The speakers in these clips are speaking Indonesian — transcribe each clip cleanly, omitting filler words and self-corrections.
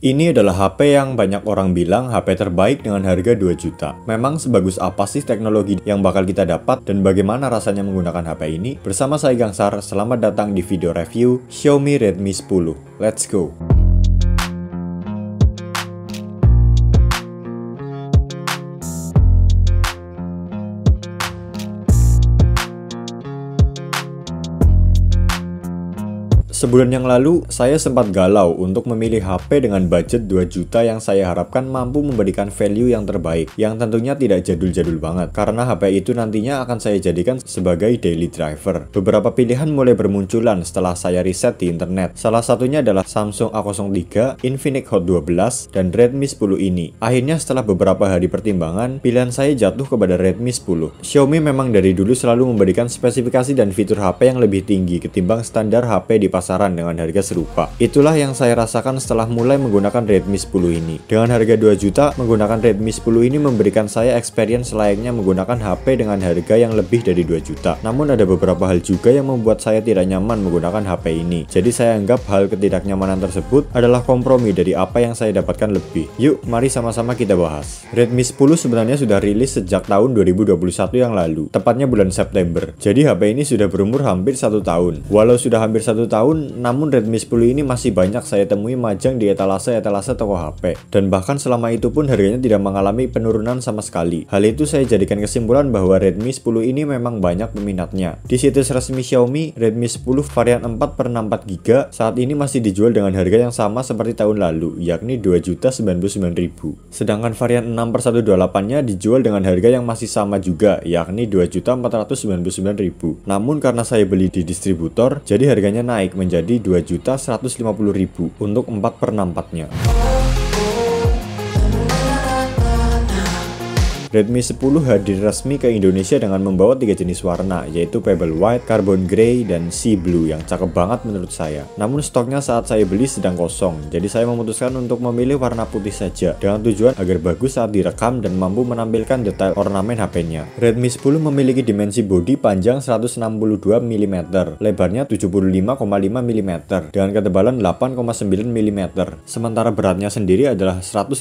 Ini adalah HP yang banyak orang bilang HP terbaik dengan harga 2 juta. Memang sebagus apa sih teknologi yang bakal kita dapat dan bagaimana rasanya menggunakan HP ini? Bersama saya Gangsar, selamat datang di video review Xiaomi Redmi 10. Let's go! Sebulan yang lalu, saya sempat galau untuk memilih HP dengan budget 2 juta yang saya harapkan mampu memberikan value yang terbaik, yang tentunya tidak jadul-jadul banget, karena HP itu nantinya akan saya jadikan sebagai daily driver. Beberapa pilihan mulai bermunculan setelah saya riset di internet. Salah satunya adalah Samsung A03, Infinix Hot 12, dan Redmi 10 ini. Akhirnya setelah beberapa hari pertimbangan, pilihan saya jatuh kepada Redmi 10. Xiaomi memang dari dulu selalu memberikan spesifikasi dan fitur HP yang lebih tinggi ketimbang standar HP di pasaran dengan harga serupa. Itulah yang saya rasakan setelah mulai menggunakan Redmi 10 ini. Dengan harga 2 juta, menggunakan Redmi 10 ini memberikan saya experience layaknya menggunakan HP dengan harga yang lebih dari 2 juta. Namun ada beberapa hal juga yang membuat saya tidak nyaman menggunakan HP ini. Jadi saya anggap hal ketidaknyamanan tersebut adalah kompromi dari apa yang saya dapatkan lebih. Yuk, mari sama-sama kita bahas. Redmi 10 sebenarnya sudah rilis sejak tahun 2021 yang lalu, tepatnya bulan September. Jadi HP ini sudah berumur hampir 1 tahun. Walau sudah hampir 1 tahun, namun Redmi 10 ini masih banyak saya temui majang di etalase-etalase toko HP. Dan bahkan selama itu pun harganya tidak mengalami penurunan sama sekali. Hal itu saya jadikan kesimpulan bahwa Redmi 10 ini memang banyak peminatnya. Di situs resmi Xiaomi, Redmi 10 varian 4/64GB saat ini masih dijual dengan harga yang sama seperti tahun lalu, yakni 2.099.000. Sedangkan varian 6/128-nya dijual dengan harga yang masih sama juga, yakni 2.499.000. Namun karena saya beli di distributor, jadi harganya naik menjadi 2.150.000 untuk 4/64-nya. Redmi 10 hadir resmi ke Indonesia dengan membawa 3 jenis warna, yaitu Pebble White, Carbon Grey, dan Sea Blue yang cakep banget menurut saya. Namun stoknya saat saya beli sedang kosong, jadi saya memutuskan untuk memilih warna putih saja, dengan tujuan agar bagus saat direkam dan mampu menampilkan detail ornamen HP-nya. Redmi 10 memiliki dimensi bodi panjang 162 mm, lebarnya 75,5 mm, dengan ketebalan 8,9 mm. Sementara beratnya sendiri adalah 181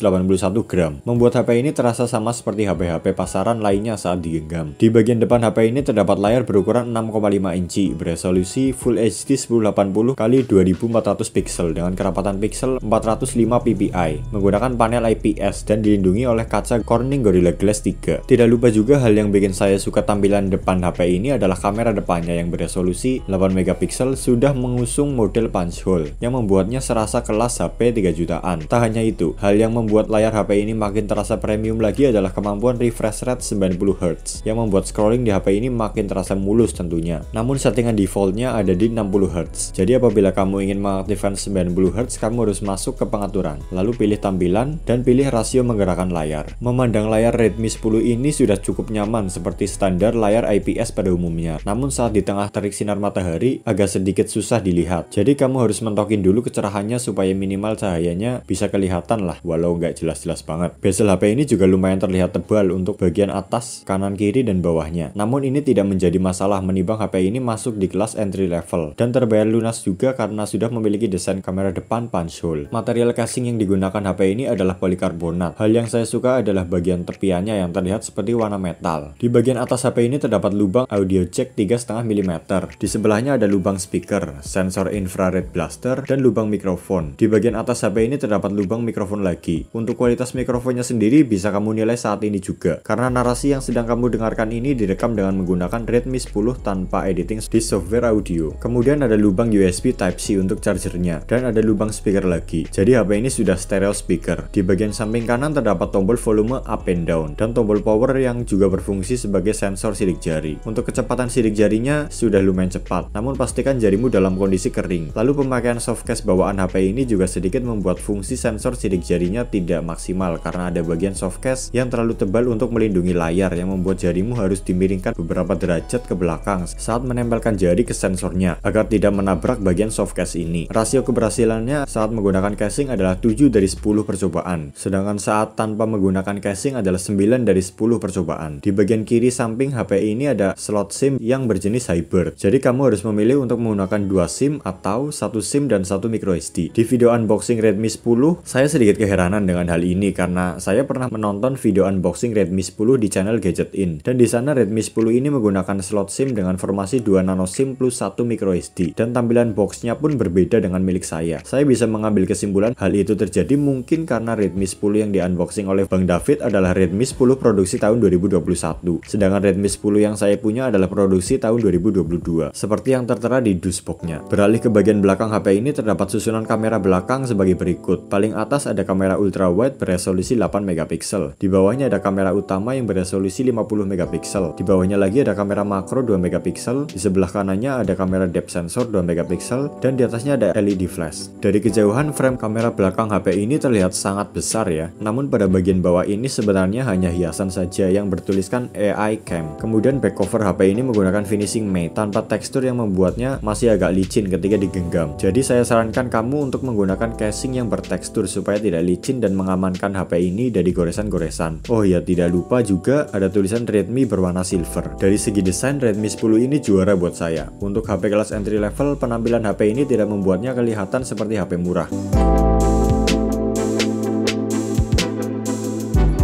gram, membuat HP ini terasa sama seperti HP pasaran lainnya saat digenggam. Di bagian depan HP ini terdapat layar berukuran 6,5 inci beresolusi Full HD 1080 x 2400 pixel dengan kerapatan pixel 405 ppi, menggunakan panel IPS dan dilindungi oleh kaca Corning Gorilla Glass 3. Tidak lupa juga hal yang bikin saya suka tampilan depan HP ini adalah kamera depannya yang beresolusi 8 megapiksel sudah mengusung model punch hole yang membuatnya serasa kelas HP 3 jutaan. Tak hanya itu, hal yang membuat layar HP ini makin terasa premium lagi adalah kemampuan refresh rate 90Hz yang membuat scrolling di HP ini makin terasa mulus tentunya. Namun settingan defaultnya ada di 60Hz. Jadi apabila kamu ingin mengaktifkan 90Hz, kamu harus masuk ke pengaturan, lalu pilih tampilan dan pilih rasio menggerakkan layar. Memandang layar Redmi 10 ini sudah cukup nyaman seperti standar layar IPS pada umumnya. Namun saat di tengah terik sinar matahari agak sedikit susah dilihat. Jadi kamu harus mentokin dulu kecerahannya supaya minimal cahayanya bisa kelihatan lah, walau nggak jelas-jelas banget. Bezel HP ini juga lumayan terlihat tebal untuk bagian atas, kanan, kiri, dan bawahnya. Namun ini tidak menjadi masalah menimbang HP ini masuk di kelas entry level dan terbayar lunas juga karena sudah memiliki desain kamera depan punch hole. Material casing yang digunakan HP ini adalah polikarbonat. Hal yang saya suka adalah bagian tepiannya yang terlihat seperti warna metal. Di bagian atas HP ini terdapat lubang audio jack 3,5 mm. Di sebelahnya ada lubang speaker, sensor infrared blaster, dan lubang mikrofon. Di bagian atas HP ini terdapat lubang mikrofon lagi. Untuk kualitas mikrofonnya sendiri bisa kamu nilai saat ini juga, karena narasi yang sedang kamu dengarkan ini direkam dengan menggunakan Redmi 10 tanpa editing di software audio. Kemudian ada lubang USB Type-C untuk chargernya, dan ada lubang speaker lagi. Jadi HP ini sudah stereo speaker. Di bagian samping kanan terdapat tombol volume up and down, dan tombol power yang juga berfungsi sebagai sensor sidik jari. Untuk kecepatan sidik jarinya sudah lumayan cepat, namun pastikan jarimu dalam kondisi kering. Lalu pemakaian softcase bawaan HP ini juga sedikit membuat fungsi sensor sidik jarinya tidak maksimal, karena ada bagian softcase yang terlalu tebal tebal untuk melindungi layar yang membuat jarimu harus dimiringkan beberapa derajat ke belakang saat menempelkan jari ke sensornya agar tidak menabrak bagian softcase ini. Rasio keberhasilannya saat menggunakan casing adalah 7 dari 10 percobaan, sedangkan saat tanpa menggunakan casing adalah 9 dari 10 percobaan. Di bagian kiri samping HP ini ada slot SIM yang berjenis hybrid. Jadi kamu harus memilih untuk menggunakan 2 SIM atau 1 SIM dan 1 microSD. Di video unboxing Redmi 10, saya sedikit keheranan dengan hal ini karena saya pernah menonton video unboxing Redmi 10 di channel Gadget In, dan di sana Redmi 10 ini menggunakan slot SIM dengan formasi 2 nano SIM plus 1 microSD, dan tampilan boxnya pun berbeda dengan milik saya. Saya bisa mengambil kesimpulan hal itu terjadi mungkin karena Redmi 10 yang di unboxing oleh Bang David adalah Redmi 10 produksi tahun 2021, sedangkan Redmi 10 yang saya punya adalah produksi tahun 2022, seperti yang tertera di dashboardnya. Beralih ke bagian belakang HP ini terdapat susunan kamera belakang sebagai berikut. Paling atas ada kamera ultra wide beresolusi 8 megapiksel. Di bawahnya ada kamera utama yang beresolusi 50 megapiksel. Di bawahnya lagi ada kamera makro 2 megapiksel. Di sebelah kanannya ada kamera depth sensor 2 megapiksel, dan di atasnya ada LED flash. Dari kejauhan frame kamera belakang HP ini terlihat sangat besar ya. Namun pada bagian bawah ini sebenarnya hanya hiasan saja yang bertuliskan AI Cam. Kemudian back cover HP ini menggunakan finishing matte tanpa tekstur yang membuatnya masih agak licin ketika digenggam. Jadi saya sarankan kamu untuk menggunakan casing yang bertekstur supaya tidak licin dan mengamankan HP ini dari goresan-goresan. Oh ya, tidak lupa juga ada tulisan Redmi berwarna silver. Dari segi desain, Redmi 10 ini juara buat saya. Untuk HP kelas entry level, penampilan HP ini tidak membuatnya kelihatan seperti HP murah.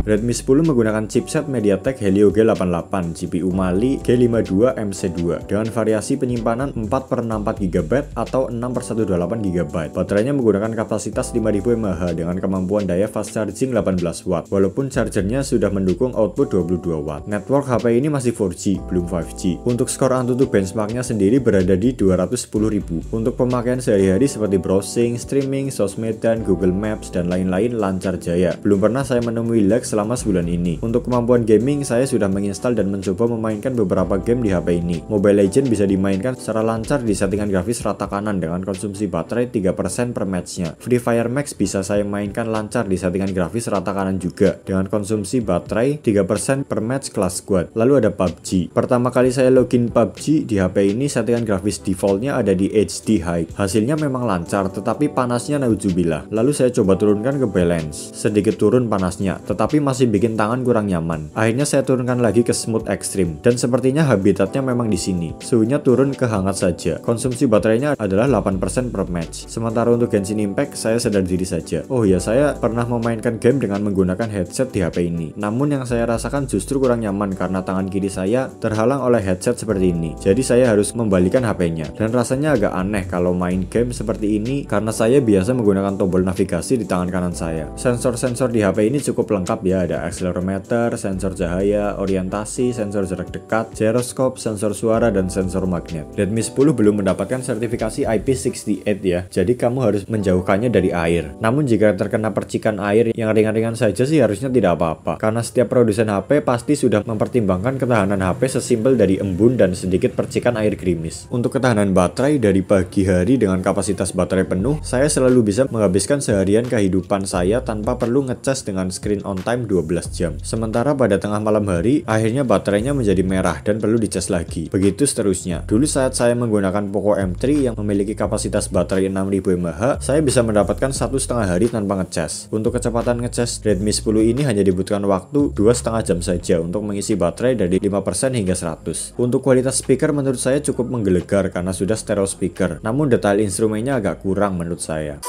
Redmi 10 menggunakan chipset MediaTek Helio G88, GPU Mali G52MC2 dengan variasi penyimpanan 4/64 GB atau 6/128 GB. Baterainya menggunakan kapasitas 5000 mAh dengan kemampuan daya fast charging 18 Watt, walaupun chargernya sudah mendukung output 22 Watt. Network HP ini masih 4G, belum 5G. Untuk skor AnTuTu benchmarknya sendiri berada di 210.000. Untuk pemakaian sehari-hari seperti browsing, streaming, sosmed, dan Google Maps, dan lain-lain lancar jaya. Belum pernah saya menemui lag selama sebulan ini. Untuk kemampuan gaming, saya sudah menginstal dan mencoba memainkan beberapa game di HP ini. Mobile Legends bisa dimainkan secara lancar di settingan grafis rata kanan dengan konsumsi baterai 3% per matchnya. Free Fire Max bisa saya mainkan lancar di settingan grafis rata kanan juga dengan konsumsi baterai 3% per match kelas squad. Lalu ada PUBG. Pertama kali saya login PUBG di HP ini, settingan grafis defaultnya ada di HD High. Hasilnya memang lancar, tetapi panasnya nauzubillah. Lalu saya coba turunkan ke balance, sedikit turun panasnya, tetapi masih bikin tangan kurang nyaman. Akhirnya saya turunkan lagi ke smooth extreme, dan sepertinya habitatnya memang di sini. Suhunya turun ke hangat saja. Konsumsi baterainya adalah 8% per match. Sementara untuk Genshin Impact, saya sadar diri saja. Oh ya, saya pernah memainkan game dengan menggunakan headset di HP ini. Namun yang saya rasakan justru kurang nyaman karena tangan kiri saya terhalang oleh headset seperti ini. Jadi saya harus membalikan HP-nya. Dan rasanya agak aneh kalau main game seperti ini karena saya biasa menggunakan tombol navigasi di tangan kanan saya. Sensor-sensor di HP ini cukup lengkap ya, ada accelerometer, sensor cahaya, orientasi, sensor jarak dekat, gyroscope, sensor suara, dan sensor magnet. Redmi 10 belum mendapatkan sertifikasi IP68 ya, jadi kamu harus menjauhkannya dari air. Namun jika terkena percikan air yang ringan-ringan saja sih harusnya tidak apa-apa, karena setiap produsen HP pasti sudah mempertimbangkan ketahanan HP sesimpel dari embun dan sedikit percikan air gerimis. Untuk ketahanan baterai dari pagi hari dengan kapasitas baterai penuh, saya selalu bisa menghabiskan seharian kehidupan saya tanpa perlu ngecas dengan screen on time 12 jam. Sementara pada tengah malam hari, akhirnya baterainya menjadi merah dan perlu dicas lagi. Begitu seterusnya. Dulu saat saya menggunakan Poco M3 yang memiliki kapasitas baterai 6000 mAh, saya bisa mendapatkan 1,5 hari tanpa ngecas. Untuk kecepatan ngecas Redmi 10 ini hanya dibutuhkan waktu 2,5 jam saja untuk mengisi baterai dari 5% hingga 100. Untuk kualitas speaker menurut saya cukup menggelegar karena sudah stereo speaker. Namun detail instrumennya agak kurang menurut saya.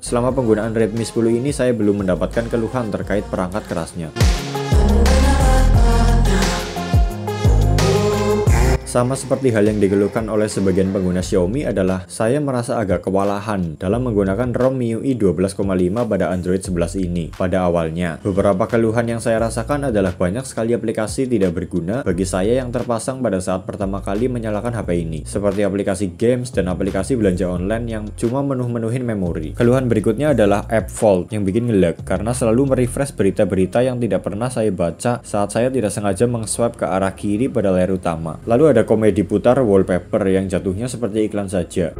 Selama penggunaan Redmi 10 ini saya belum mendapatkan keluhan terkait perangkat kerasnya. Sama seperti hal yang dikeluhkan oleh sebagian pengguna Xiaomi adalah saya merasa agak kewalahan dalam menggunakan ROM MIUI 12,5 pada Android 11 ini. Pada awalnya, beberapa keluhan yang saya rasakan adalah banyak sekali aplikasi tidak berguna bagi saya yang terpasang pada saat pertama kali menyalakan HP ini, seperti aplikasi games dan aplikasi belanja online yang cuma menuhin memori. Keluhan berikutnya adalah app Vault yang bikin nge-lag karena selalu merefresh berita-berita yang tidak pernah saya baca saat saya tidak sengaja meng-swipe ke arah kiri pada layar utama. Lalu ada komedi putar wallpaper yang jatuhnya seperti iklan saja.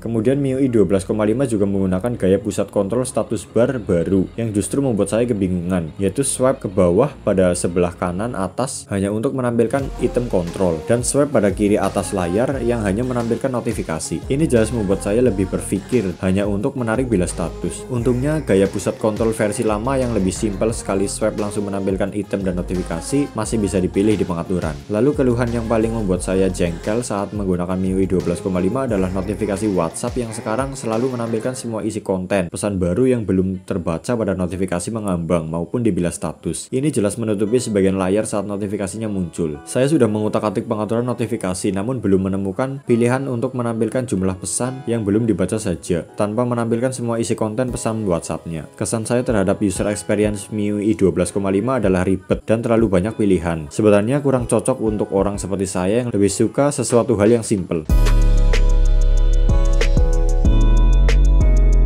Kemudian MIUI 12,5 juga menggunakan gaya pusat kontrol status bar baru yang justru membuat saya kebingungan, yaitu swipe ke bawah pada sebelah kanan atas hanya untuk menampilkan item kontrol dan swipe pada kiri atas layar yang hanya menampilkan notifikasi. Ini jelas membuat saya lebih berpikir hanya untuk menarik bila status. Untungnya gaya pusat kontrol versi lama yang lebih simpel, sekali swipe langsung menampilkan item dan notifikasi masih bisa dipilih di pengaturan. Lalu keluhan yang paling membuat saya jengkel saat menggunakan MIUI 12,5 adalah notifikasi WhatsApp yang sekarang selalu menampilkan semua isi konten, pesan baru yang belum terbaca pada notifikasi mengambang maupun di bilas status. Ini jelas menutupi sebagian layar saat notifikasinya muncul. Saya sudah mengutak-atik pengaturan notifikasi namun belum menemukan pilihan untuk menampilkan jumlah pesan yang belum dibaca saja, tanpa menampilkan semua isi konten pesan WhatsApp-nya. Kesan saya terhadap user experience MIUI 12,5 adalah ribet dan terlalu banyak pilihan. Sebenarnya kurang cocok untuk orang seperti saya yang lebih suka sesuatu hal yang simple.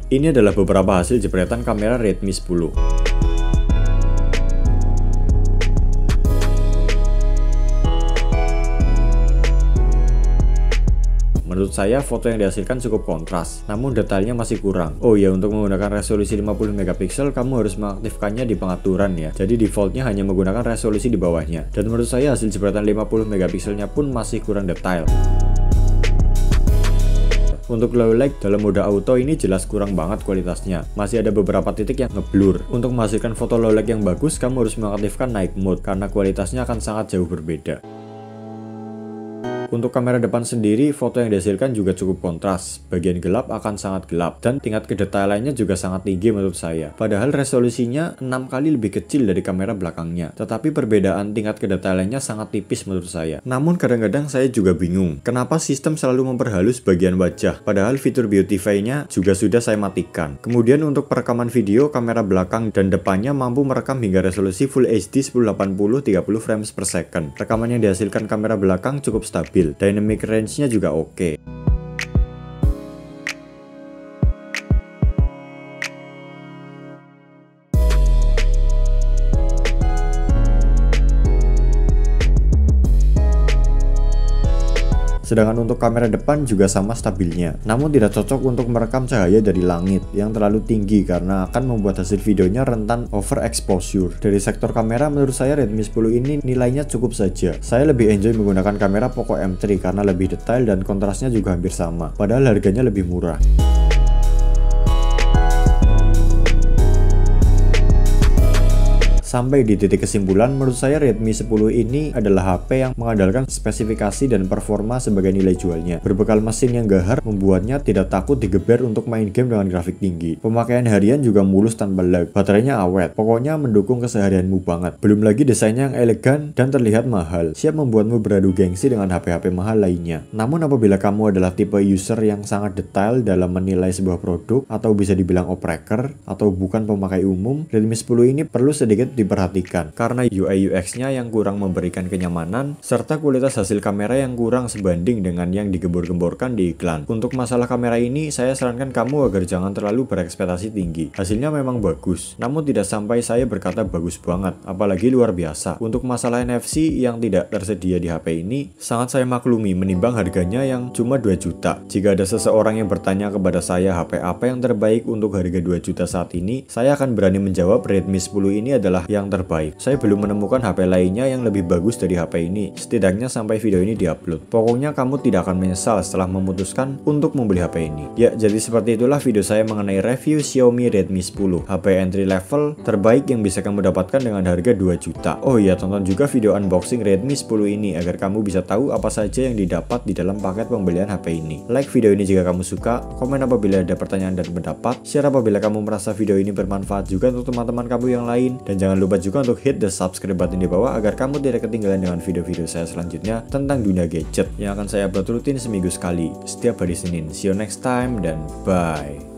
Ini adalah beberapa hasil jepretan kamera Redmi 10. Menurut saya foto yang dihasilkan cukup kontras, namun detailnya masih kurang. Oh ya, untuk menggunakan resolusi 50 megapiksel kamu harus mengaktifkannya di pengaturan ya. Jadi defaultnya hanya menggunakan resolusi di bawahnya. Dan menurut saya hasil jepretan 50 megapikselnya pun masih kurang detail. Untuk low light dalam mode auto ini jelas kurang banget kualitasnya. Masih ada beberapa titik yang ngeblur. Untuk menghasilkan foto low light yang bagus, kamu harus mengaktifkan night mode karena kualitasnya akan sangat jauh berbeda. Untuk kamera depan sendiri, foto yang dihasilkan juga cukup kontras. Bagian gelap akan sangat gelap dan tingkat kedetailannya juga sangat tinggi menurut saya. Padahal resolusinya 6 kali lebih kecil dari kamera belakangnya. Tetapi perbedaan tingkat kedetailannya sangat tipis menurut saya. Namun kadang-kadang saya juga bingung, kenapa sistem selalu memperhalus bagian wajah, padahal fitur beautify-nya juga sudah saya matikan. Kemudian untuk perekaman video, kamera belakang dan depannya mampu merekam hingga resolusi Full HD 1080 30 frames per second. Rekaman yang dihasilkan kamera belakang cukup stabil. Dynamic range-nya juga oke. Sedangkan untuk kamera depan juga sama stabilnya, namun tidak cocok untuk merekam cahaya dari langit yang terlalu tinggi karena akan membuat hasil videonya rentan overexposure. Dari sektor kamera menurut saya Redmi 10 ini nilainya cukup saja. Saya lebih enjoy menggunakan kamera Poco M3 karena lebih detail dan kontrasnya juga hampir sama, padahal harganya lebih murah. Sampai di titik kesimpulan, menurut saya Redmi 10 ini adalah HP yang mengandalkan spesifikasi dan performa sebagai nilai jualnya. Berbekal mesin yang gahar membuatnya tidak takut digeber untuk main game dengan grafik tinggi. Pemakaian harian juga mulus tanpa lag. Baterainya awet. Pokoknya mendukung keseharianmu banget. Belum lagi desainnya yang elegan dan terlihat mahal. Siap membuatmu beradu gengsi dengan HP-HP mahal lainnya. Namun apabila kamu adalah tipe user yang sangat detail dalam menilai sebuah produk atau bisa dibilang opreker atau bukan pemakai umum, Redmi 10 ini perlu sedikit diperhatikan karena UI UX-nya yang kurang memberikan kenyamanan serta kualitas hasil kamera yang kurang sebanding dengan yang digembor-gemborkan di iklan. Untuk masalah kamera ini, saya sarankan kamu agar jangan terlalu berekspektasi tinggi. Hasilnya memang bagus, namun tidak sampai saya berkata bagus banget, apalagi luar biasa. Untuk masalah NFC yang tidak tersedia di HP ini, sangat saya maklumi menimbang harganya yang cuma 2 juta. Jika ada seseorang yang bertanya kepada saya HP apa yang terbaik untuk harga 2 juta saat ini, saya akan berani menjawab Redmi 10 ini adalah yang terbaik. Saya belum menemukan HP lainnya yang lebih bagus dari HP ini, setidaknya sampai video ini diupload. Pokoknya kamu tidak akan menyesal setelah memutuskan untuk membeli HP ini. Ya, jadi seperti itulah video saya mengenai review Xiaomi Redmi 10, HP entry level terbaik yang bisa kamu dapatkan dengan harga 2 juta. Oh iya, tonton juga video unboxing Redmi 10 ini agar kamu bisa tahu apa saja yang didapat di dalam paket pembelian HP ini. Like video ini jika kamu suka, komen apabila ada pertanyaan dan pendapat, share apabila kamu merasa video ini bermanfaat juga untuk teman-teman kamu yang lain, dan jangan Jangan lupa juga untuk hit the subscribe button di bawah agar kamu tidak ketinggalan dengan video-video saya selanjutnya tentang dunia gadget yang akan saya upload rutin seminggu sekali setiap hari Senin. See you next time dan bye.